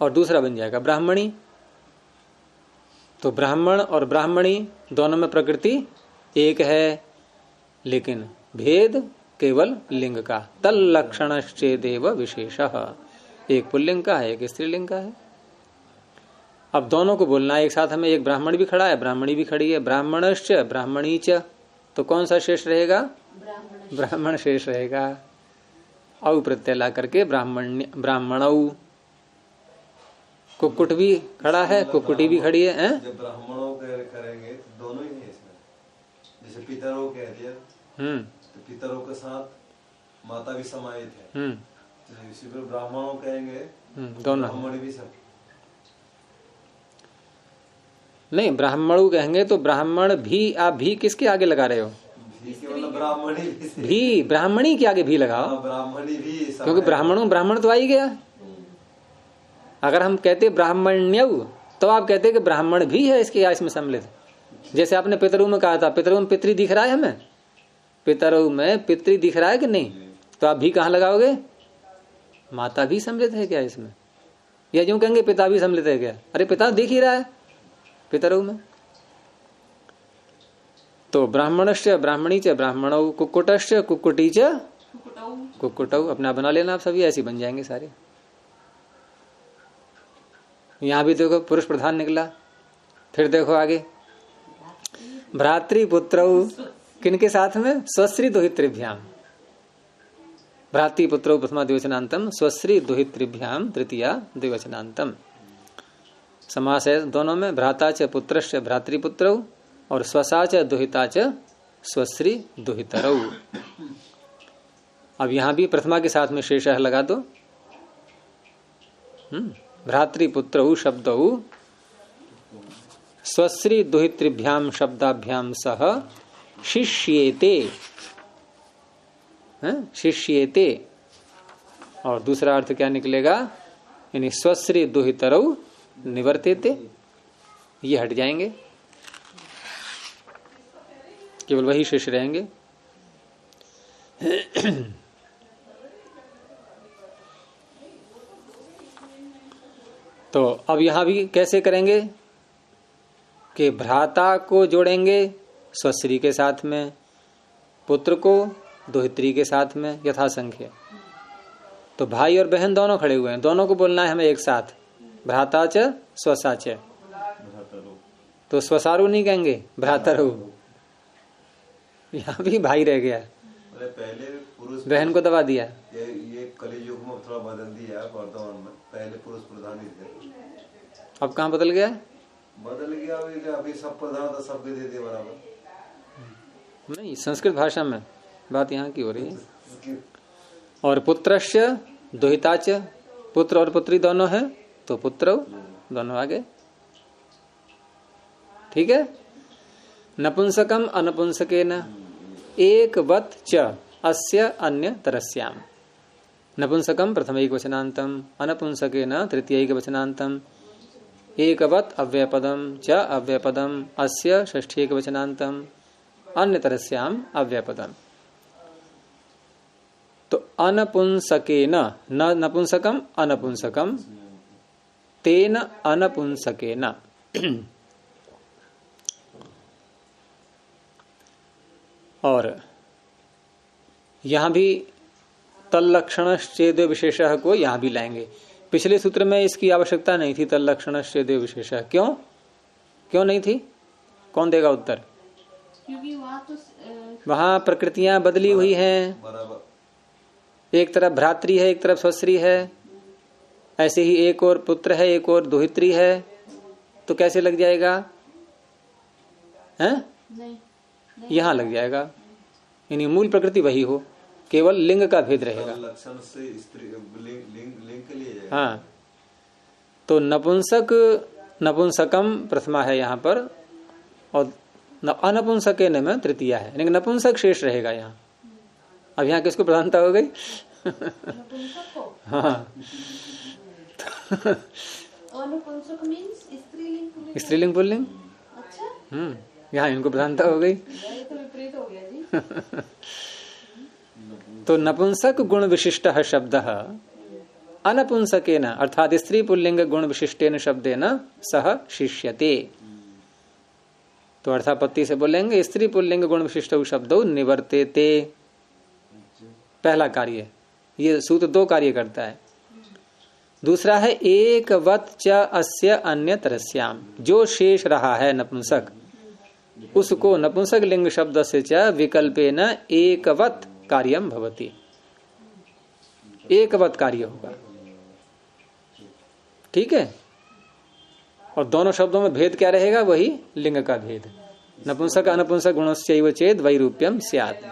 S1: और दूसरा बन जाएगा ब्राह्मणी, तो ब्राह्मण और ब्राह्मणी दोनों में प्रकृति एक है, लेकिन भेद केवल लिंग का। तल लक्षणश्चेदेव विशेषः, एक पुल्लिंग का है, एक स्त्रीलिंग का है। अब दोनों को बोलना है एक साथ हमें, एक ब्राह्मण भी खड़ा है, ब्राह्मणी भी खड़ी है, ब्राह्मणश्च ब्राह्मणी च, तो कौन सा शेष रहेगा? ब्राह्मण शेष रहेगा। औ प्रत्यय ला करके ब्राह्मणौ। कुक्कुट भी खड़ा है, कुक्कुटी भी खड़ी है।
S2: जब ब्राह्मणों करेंगे तो दोनों ही है इसमें, जैसे पितरों कह दिया, तो पितरों के साथ माता भी समाहित है, तो इसी पर ब्राह्मणों कहेंगे दोनों, ब्राह्मण भी सब
S1: नहीं, ब्राह्मणु कहेंगे तो ब्राह्मण भी, आप भी किसके आगे लगा रहे हो? भी ब्राह्मणी के आगे भी लगाओ,
S2: ब्राह्मणी भी,
S1: क्योंकि ब्राह्मण तो आ ही गया। अगर हम कहते ब्राह्मण्यव, तो आप कहते कि ब्राह्मण भी है इसमें सम्मिलित। जैसे आपने पितरु में कहा था, पितरु में पितरी दिख रहा है, हमें पितरु में पितरी दिख रहा है कि नहीं, तो आप भी कहाँ लगाओगे? माता भी सम्मिलित है क्या इसमें? या यूं कहेंगे पिता भी सम्मिलित है क्या? अरे पिता दिख ही रहा है पितरु में। तो ब्राह्मणस्य ब्राह्मणी च ब्राह्मणौ, कुक्कुटस्य कुक्कुटी च कुक्कुटौ। अपना बना लेना आप, सभी ऐसे बन जाएंगे सारे। यहां भी देखो पुरुष प्रधान निकला। फिर देखो आगे, भ्रातृपुत्रौ किनके साथ में? स्वश्री दुहितृभ्याम। भ्रातृपुत्रौ प्रथमा द्विवचनांतम, स्वश्री दुहितृभ्याम तृतीया द्विवचनांतम। समास है दोनों में, भ्राता च पुत्रस्य भ्रातृपुत्रौ और स्वसा च दुहिता च स्वश्री दुहितरौ। अब यहां भी प्रथमा के साथ में शेष लगा दो। भ्रातृपुत्रौ शब्दौ स्वश्री दुहितृभ्याम शब्दाभ्याम सह शिष्येते, शिष्येते। और दूसरा अर्थ क्या निकलेगा? यानी स्वश्री दुहितरौ निवर्तेते, ये हट जाएंगे, केवल वही शेष रहेंगे। तो अब यहां भी कैसे करेंगे कि भ्राता को जोड़ेंगे स्वश्री के साथ में, पुत्र को दोहित्री के साथ में यथासंख्य। तो भाई और बहन दोनों खड़े हुए हैं, दोनों को बोलना है हमें एक साथ, भ्राता च स्वसा च। तो स्वसारु नहीं कहेंगे, भ्रातरु। यहाँ भी भाई रह गया,
S2: पहले पुरुष
S1: बहन को दबा दिया।
S2: ये कलियुग में थोड़ा बदल दिया वर्तमान में, पहले पुरुष प्रधान ही थे,
S1: अब कहाँ बदल गया?
S2: बदल गया अभी सब प्रधान तो सबके दे दिए बराबर।
S1: नहीं, संस्कृत भाषा में बात यहाँ की हो रही है। और पुत्रस्य दुहिताच, पुत्र और पुत्री दोनों है तो पुत्र दोनों आगे, ठीक है। नपुंसकम अनपुंसकेन एकवत् च अस्य अन्य तरस्याम। नपुंसकम प्रथम एक वचनांतम, अनपुंसकेन तृतीय एक वचनांतम, एकवत् अव्ययपदम च अव्ययपदम अस्य षष्ठी एक वचनांतम, अन्य तरस्याम अव्ययपदम। तो अनपुंसकेन, न नपुंसकम अनपुंसकम, तेन अनपुंसकेन। और यहां भी तल्लक्षण चेद विशेष को यहां भी लाएंगे। पिछले सूत्र में इसकी आवश्यकता नहीं थी, तल्लक्षण चेद विशेष। क्यों क्यों नहीं थी? कौन देगा उत्तर?
S3: क्योंकि
S1: वहां प्रकृतियां बदली हुई हैं, एक तरफ भ्रातृ है एक तरफ स्वश्री है, ऐसे ही एक और पुत्र है एक और दोहित्री है, तो कैसे लग जाएगा? हैं? नहीं। यहां लग जाएगा, यानी मूल प्रकृति वही हो, केवल लिंग का भेद रहेगा।
S2: लक्षण से स्त्री लिंग के लिए जाएगा।
S1: हाँ, तो नपुंसक नपुंसकम प्रथमा है यहाँ पर, और अनपुंसके में तृतीया है, लेकिन नपुंसक शेष रहेगा यहाँ। अब यहाँ किसको प्रधानता हो गई? हाँ, स्त्रीलिंग पुल्लिंग। अच्छा, यहाँ इनको प्रधानता हो गई। तो नपुंसक गुण विशिष्ट शब्द अनपुंसकेन अर्थात स्त्री पुल्लिंग गुण विशिष्टेन शब्देन सह शिष्यते। तो अर्थापत्ति से बोलेंगे स्त्री पुल्लिंग गुण विशिष्ट शब्द निवर्तेते, पहला कार्य। ये सूत्र दो कार्य करता है। दूसरा है एकवत् च अस्य अन्य तरस्याम, जो शेष रहा है नपुंसक उसको नपुंसक लिंग शब्द से च विकल्पेन एकवत् कार्यम भवति, एकवत् कार्य होगा, ठीक है। और दोनों शब्दों में भेद क्या रहेगा? वही लिंग का भेद। नपुंसक अनपुंसक गुणस्यैव चेद वैरूप्यम स्यात्।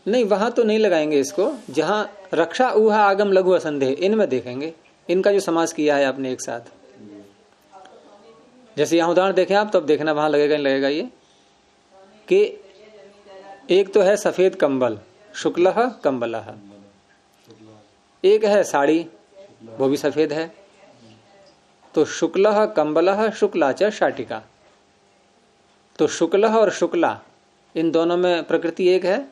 S1: नहीं, वहां तो नहीं लगाएंगे इसको। जहां रक्षा ऊहा आगम लघु असंदेह, इनमें देखेंगे इनका जो समास किया है आपने एक साथ। जैसे यहां उदाहरण देखें आप, तब देखना वहां लगेगा नहीं लगेगा ये कि एक तो है सफेद कंबल, शुक्लः कंबलः, एक है साड़ी, वो भी सफेद है, तो शुक्लः कंबलः शुक्ला च शाटिका। तो शुक्लः और शुक्ला इन दोनों में प्रकृति एक है,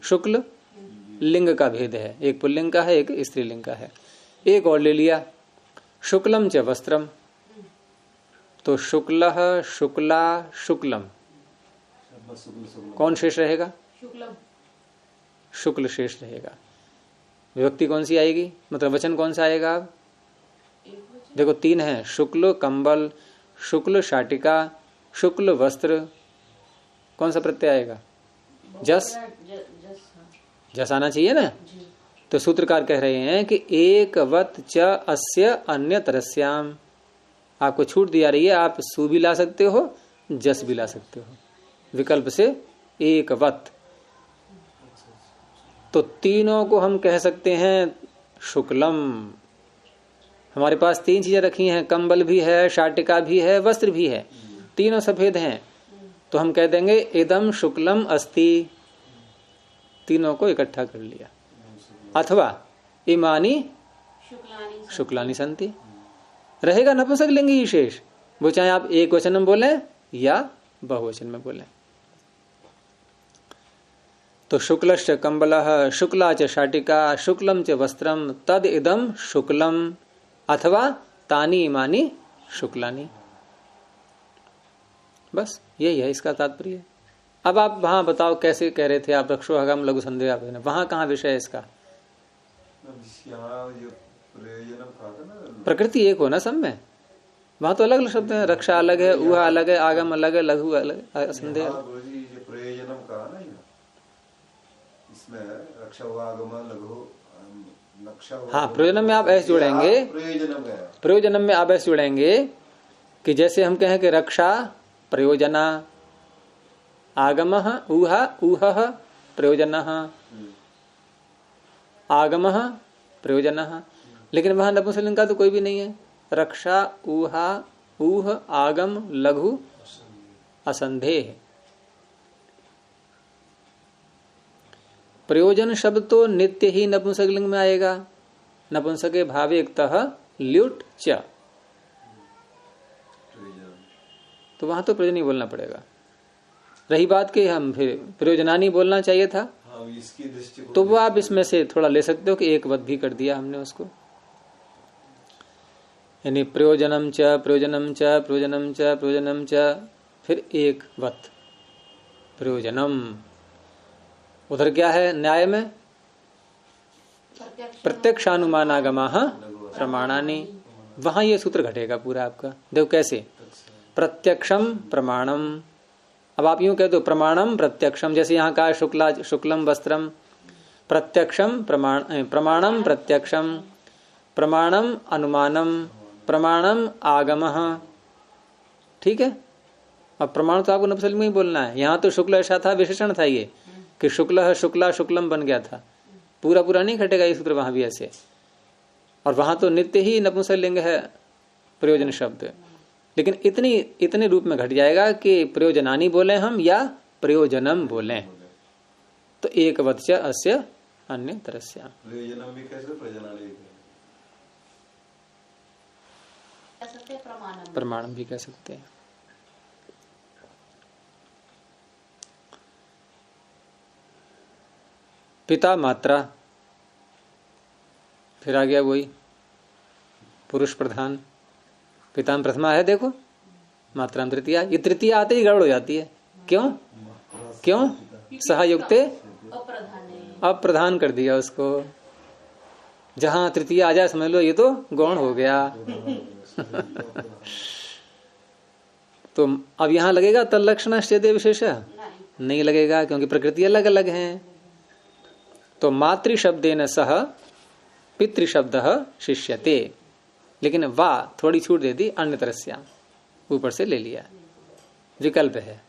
S1: शुक्ल लिंग का भेद है, एक पुल्लिंग का है एक स्त्रीलिंग का है। एक और ले लिया शुक्लम च वस्त्रम, तो शुक्लः शुक्ला शुक्लम, कौन शेष रहेगा? शुक्ल शेष रहेगा। विभक्ति कौन सी आएगी, मतलब वचन कौन सा आएगा? अब देखो 3 है, शुक्ल कंबल, शुक्ल शाटिका, शुक्ल वस्त्र, कौन सा प्रत्यय आएगा? जस, जस आना चाहिए ना। तो सूत्रकार कह रहे हैं कि एक वत च अस्य अन्य तरस्याम, आपको छूट दिया रही है, आप सु भी ला सकते हो, जस भी ला सकते हो, विकल्प से एक वत। तो तीनों को हम कह सकते हैं शुक्लम। हमारे पास 3 चीजें रखी हैं, कंबल भी है, शाटिका भी है, वस्त्र भी है, तीनों सफेद हैं, तो हम कह देंगे इदम शुक्लम अस्ति, तीनों को इकट्ठा कर लिया। अथवा इमानी शुक्लानी संति, रहेगा नपुंसकलिंग ही शेष, वो चाहे आप एक वचन में बोले या बहुवचन में बोले। तो शुक्लश्च कंबलः, शुक्ला च शाटिका, शुक्लम च वस्त्रम, तद इदम शुक्लम, अथवा तानी इमानी शुक्लानी। बस यही है इसका तात्पर्य। अब आप वहां बताओ कैसे कह रहे थे आप, रक्षो हगम लघु संदेह, वहां कहाँ विषय है इसका? प्रकृति एक हो ना सब में, वहां तो अलग अलग शब्द है, रक्षा अलग है, ऊहा अलग है, आगम अलग है, लघु अलग, संदेह। हाँ, प्रयोजनम में आप ऐसे जोड़ेंगे, प्रयोजनम में आप ऐसे जोड़ेंगे कि जैसे हम कहें कि रक्षा प्रयोजना, आगमः ऊहा ऊहः प्रयोजनः, आगमः प्रयोजनः, लेकिन वहां नपुंसकलिंग का तो कोई भी नहीं है। रक्षा ऊहा ऊह आगम लघु असंदेह। प्रयोजन शब्द तो नित्य ही नपुंसकलिंग में आएगा, नपुंसके भावे एकतः ल्युट च, तो वहां तो प्रयोजन ही बोलना पड़ेगा। रही बात कि हम फिर प्रयोजनानी बोलना चाहिए था, तो वो आप इसमें से थोड़ा ले सकते हो कि एक वत भी कर दिया हमने उसको, यानी प्रयोजनम च प्रयोजनम च प्रयोजनम च प्रयोजनम च, फिर एक वत प्रयोजनम। उधर क्या है न्याय में? प्रत्यक्षानुमानागमाः प्रमाणानि, वहां ये सूत्र घटेगा पूरा आपका। देखो कैसे, प्रत्यक्षम प्रमाणम, अब आप यूं कह दो प्रमाणम प्रत्यक्षम, जैसे यहाँ कहा शुक्ला शुक्लम वस्त्रम, प्रत्यक्षम प्रमाणम प्रत्यक्षम, प्रमाणम अनुमानम, प्रमाणम आगमः, ठीक है। अब प्रमाण तो आपको नपुंसकलिंग में ही बोलना है, यहाँ तो शुक्ल ऐसा था, विशेषण था ये कि शुक्ल शुक्ला शुक्लम बन गया था, पूरा पूरा नहीं घटेगा ये सूत्र वहां भी ऐसे। और वहां तो नित्य ही नपुंसकलिंग है प्रयोजन शब्द, लेकिन इतने रूप में घट जाएगा कि प्रयोजनानी बोले हम या प्रयोजनम बोले, तो एक वत्स अस्य अन्य तरस्या।
S2: प्रयोजनम भी कैसे, प्रयोजनानी भी
S3: कह सकते हैं,
S1: प्रमाणम भी कह सकते हैं। पिता मात्रा, फिर आ गया वही पुरुष प्रधान, पिता में प्रथमा है, देखो मात्रा में तृतीया, ये तृतीया आते ही गड़बड़ हो जाती है। क्यों क्यों? सहयुक्ते अप्रधान कर दिया उसको, जहां तृतीया आ जाए समझ लो ये तो गौण हो गया। तो अब यहां लगेगा तल्लक्षण स्थिति विशेष? नहीं लगेगा, क्योंकि प्रकृति अलग अलग है। तो मातृ शब्देन सह पितृशब्द शिष्यते, लेकिन वाह थोड़ी छूट दे दी, अन्य तरस्या ऊपर से ले लिया, विकल्प है,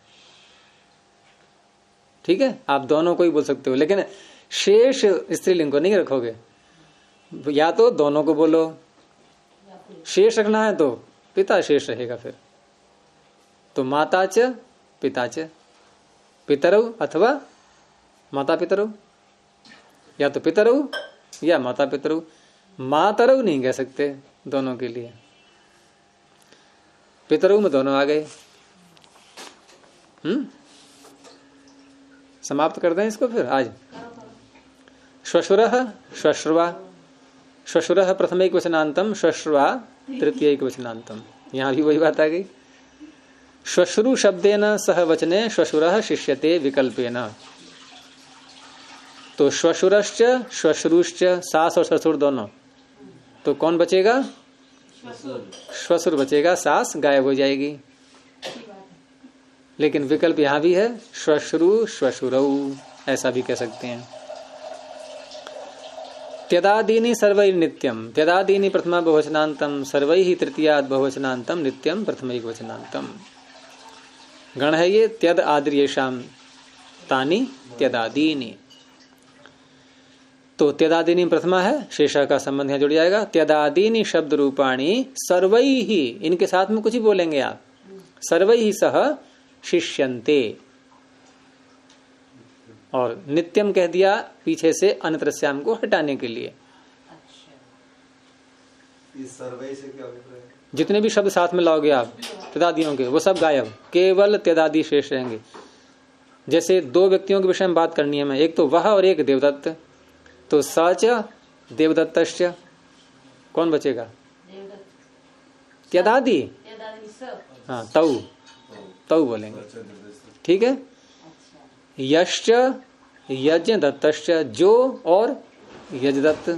S1: ठीक है। आप दोनों को ही बोल सकते हो, लेकिन शेष स्त्रीलिंग को नहीं रखोगे, या तो दोनों को बोलो, शेष रखना है तो पिता शेष रहेगा फिर। तो माता च पिता च पितरौ अथवा माता पितरौ, या तो पितरौ या माता पितरौ, मातरौ नहीं कह सकते दोनों के लिए, पितरौ में दोनों आ गए। समाप्त कर दें इसको फिर आज। श्वशुरः श्वश्रुवा, श्वशुरः प्रथमैक वचनांतम, श्वश्रुवा तृतीयैक वचनांतम। यहाँ भी वही बात आ गई। श्वश्रु शब्देन सह वचने श्वशुरः शिष्यते विकल्पेन। तो श्वशुरश्च श्वश्रुश्च, सास और ससुर दोनों, तो कौन बचेगा? श्वशुर बचेगा, सास गायब हो जाएगी। लेकिन विकल्प यहां भी है, श्वश्रु श्वशुरौ, ऐसा भी कह सकते हैं। त्यदादीनि सर्वैर नित्यम, त्यदादीनि प्रथमा बहुवचनांतम, सर्वैहि तृतीयाद बहुवचनांतम, नित्यम प्रथमैक वचनांतम। गण है ये त्यद आदिर्येषाम तानि त्यदादीनि। तो त्यदादीनि प्रथमा है, शेषा का संबंध यहाँ जुड़ जाएगा। त्यदादीनि शब्द रूपाणी सर्वैहि, इनके साथ में कुछ ही बोलेंगे आप, सर्वैहि सह शिष्यन्ते। और नित्यम कह दिया पीछे से अनत्रस्याम को हटाने के लिए।
S2: इस सर्वै से क्या अभिप्राय है?
S1: जितने भी शब्द साथ में लाओगे आप त्यदादियों के, वो सब गायब, केवल त्यदादि शेष रहेंगे। जैसे दो व्यक्तियों के विषय में बात करनी है मैं, एक तो वह और एक देवदत्त, तो सच देवदत्तश्च, कौन बचेगा? त्यदादि। हाँ, तौ तौ बोलेंगे, ठीक है। यश्च यज्ञ दत्तश्च, जो और यजदत्त,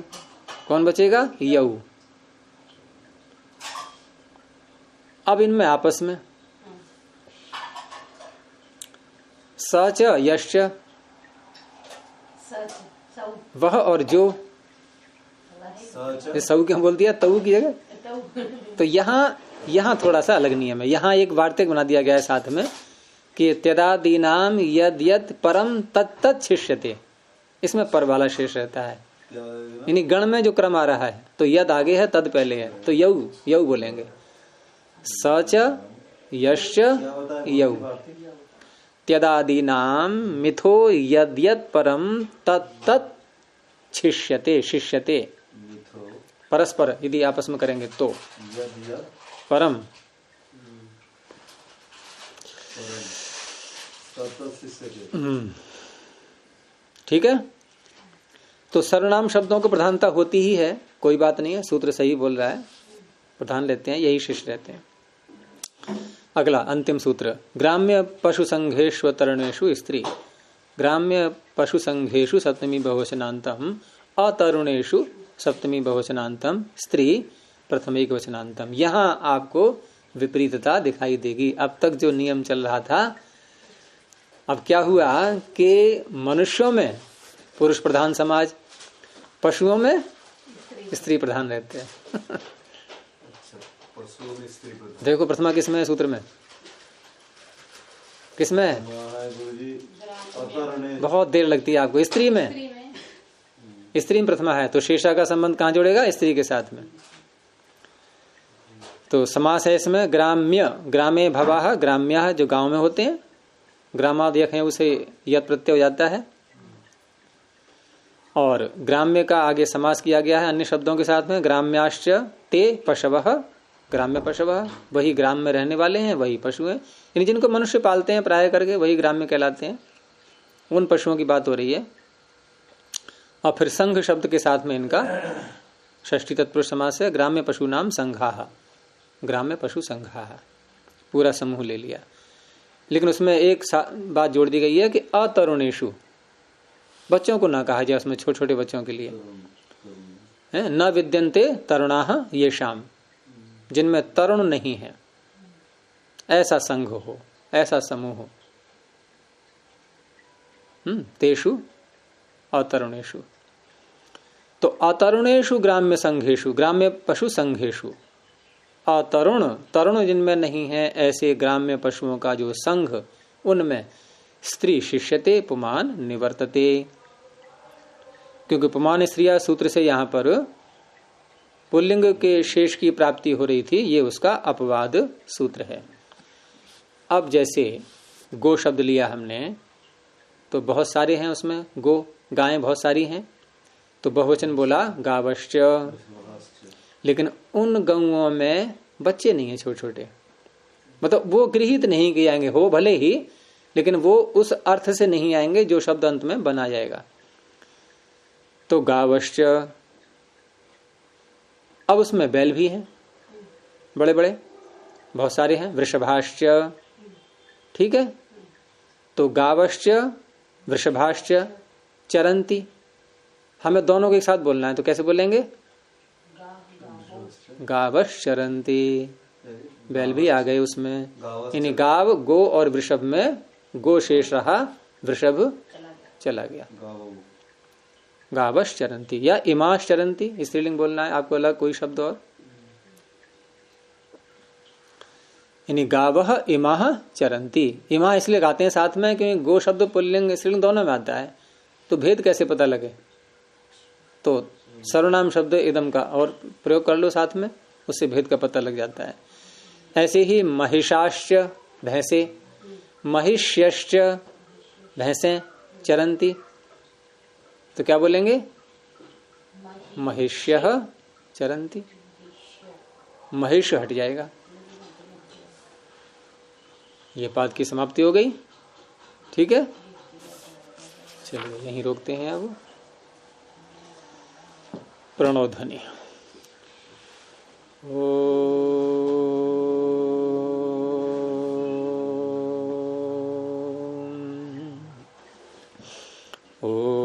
S1: कौन बचेगा? यौ। अब इनमें आपस में सच यश्च, वह और जो, सऊ क्यों बोल दिया तऊ की जगह? तो यहाँ थोड़ा सा अलग नियम है। यहाँ एक वार्तिक बना दिया गया है साथ में कि त्यदादीनाम यद यद परम तत्तत् शिष्यते, इसमें पर वाला शेष रहता है। यानी गण में जो क्रम आ रहा है, तो यद आगे है तद पहले है, तो यौ यौ बोलेंगे। सच यश्च यौ, त्यदादीनाम मिथो यद यद परम तत्तत् शिष्यते, शिष्यते परस्पर यदि आपस में करेंगे तो परम। ठीक है। तो सर्वनाम शब्दों को प्रधानता होती ही है, कोई बात नहीं है, सूत्र सही बोल रहा है, प्रधान लेते हैं, यही शिष्य रहते हैं। अगला अंतिम सूत्र, ग्राम्य पशु संघेषु तरुणेषु स्त्री, ग्राम्य पशु संघेषु सप्तमी बहुवचनांतम, अतरुणेषु सप्तमी बहुवचनांतम, स्त्री प्रथमैक वचनांतम। यहाँ आपको विपरीतता दिखाई देगी। अब तक जो नियम चल रहा था, अब क्या हुआ कि मनुष्यों में पुरुष प्रधान समाज, पशुओं में स्त्री प्रधान रहते हैं। देखो प्रथमा किसमें है सूत्र में? किसमें है? बहुत देर लगती है आपको। स्त्री में, स्त्री में प्रथमा है, तो शेषा का संबंध कहाँ जोड़ेगा? स्त्री के साथ में। तो समास है इसमें ग्राम्य, ग्रामे भवाह, ग्राम्या जो गांव में होते हैं, ग्रामादयक है उसे यत् प्रत्यय हो जाता है। और ग्राम्य का आगे समास किया गया है अन्य शब्दों के साथ में, ग्राम्याश्च ते पशवः, ग्राम्य पशवः, वही ग्राम में रहने वाले हैं, वही पशु हैं, यानी जिनको मनुष्य पालते हैं प्राय करके, वही ग्राम्य कहलाते हैं। उन पशुओं की बात हो रही है। और फिर संघ शब्द के साथ में इनका षष्ठी तत्पुरुष समास है, ग्राम्य पशु नाम संघाः, ग्राम्य पशु संघाः, पूरा समूह ले लिया। लेकिन उसमें एक बात जोड़ दी गई है कि अतरुणेषु, बच्चों को ना कहा जाए उसमें, छोटे छोटे बच्चों के लिए है, न विद्यन्ते तरुणाः येषाम्, जिनमें तरुण नहीं है, ऐसा संघ हो, ऐसा समूह हो। तेषु अतरुणेषु। तो अतरुणेषु ग्राम्य संघेषु, ग्राम्य पशु संघेषु, अतरुण, तरुण जिनमें नहीं है, ऐसे ग्राम्य पशुओं का जो संघ, उनमें स्त्री शिष्यते पुमान निवर्तते। क्योंकि पुमान स्त्रिया सूत्र से यहां पर पुल्लिंग के शेष की प्राप्ति हो रही थी, ये उसका अपवाद सूत्र है। अब जैसे गो शब्द लिया हमने, तो बहुत सारे हैं उसमें, गो गायें बहुत सारी हैं, तो बहुवचन बोला गावश्च, लेकिन उन गौओं में बच्चे नहीं है छोटे छोटे, मतलब वो गृहित नहीं किए जाएंगे, हो भले ही, लेकिन वो उस अर्थ से नहीं आएंगे जो शब्द अंत में बना जाएगा। तो गावश्च अब उसमें बैल भी हैं, बड़े बड़े बहुत सारे हैं, वृषभाश्च, ठीक है। तो गावश्च वृषभाश्च चरंती, हमें दोनों के एक साथ बोलना है, तो कैसे बोलेंगे? गावश्च चरंती, बैल भी आ गए उसमें, यानी गाव गो और वृषभ में गो शेष रहा, वृषभ चला गया। गावश्च चरंती या इमाश चरंती, स्त्रीलिंग बोलना है आपको, अलग कोई शब्द और, यानी गावह इमाह चरंती। इमा इसलिए गाते हैं साथ में क्योंकि गो शब्द पुल्लिंग स्त्रीलिंग दोनों में आता है, तो भेद कैसे पता लगे? तो सर्वनाम शब्द इदम का और प्रयोग कर लो साथ में, उससे भेद का पता लग जाता है। ऐसे ही महिषाश्च भैंसे, महिष्यश्च भैंसे चरंती, तो क्या बोलेंगे? महिष्यः चरंती, महिष हट जाएगा। ये पाद की समाप्ति हो गई, ठीक है। चलिए यहीं रोकते हैं अब। प्रणोध्वनि। ओ